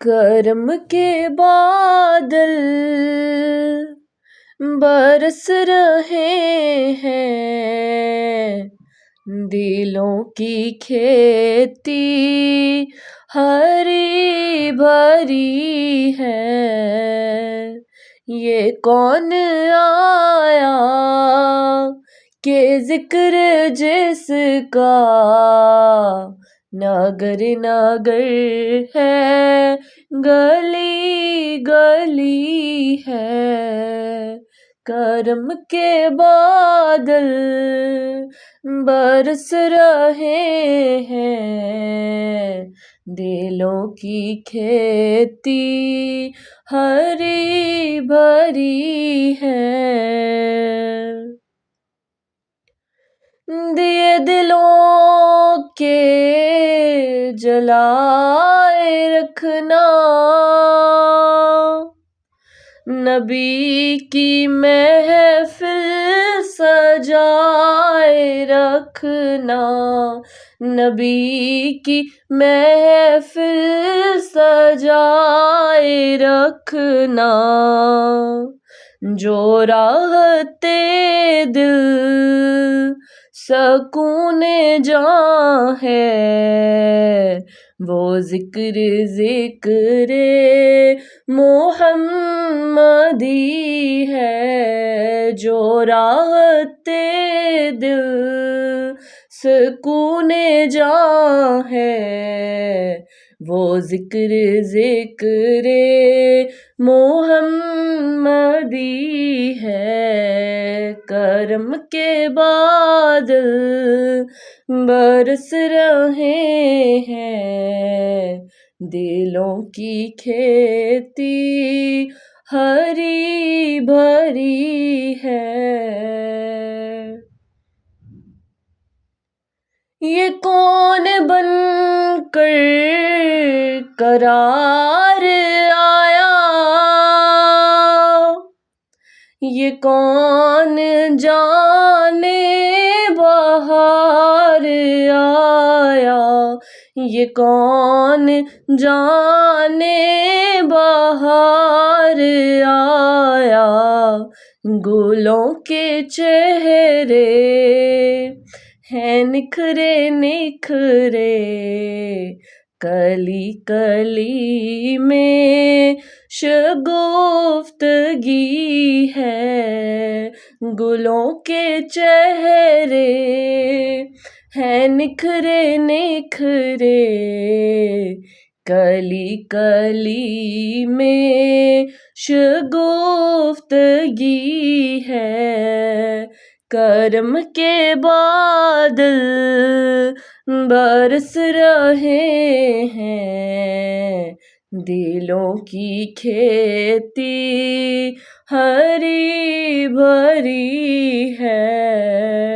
کرم کے بادل برس رہے ہیں، دلوں کی کھیتی ہری بھری ہے۔ یہ کون آیا کہ ذکر جس کا نگر نگر ہے، گلی گلی ہے۔ کرم کے بادل برس رہے ہیں، دلوں کی کھیتی ہری بھری ہے۔ دیے دلوں کے جلائے رکھنا، نبی کی محفل سجائے رکھنا، نبی کی محفل سجائے رکھنا۔ جو راحت دل سکون جاں ہے، وہ ذکر محمدی ہے۔ جو راحت دل سکون جاں ہے، وہ ذکر محمدی ہے۔ کرم کے بادل برس رہے ہیں، دلوں کی کھیتی ہری بھری ہے۔ یہ کون بن کر قرار آیا، یہ کون جانے بہار آیا، یہ کون جانے بہار آیا۔ گلوں کے چہرے ہیں نکھرے نکھرے، کلی کلی میں شگفتگی ہے۔ گلوں کے چہرے ہیں نکھرے نکھرے، کلی کلی میں شگفتگی ہے۔ کرم کے بادل برس رہے ہیں، دلوں کی کھیتی ہری بھری ہے۔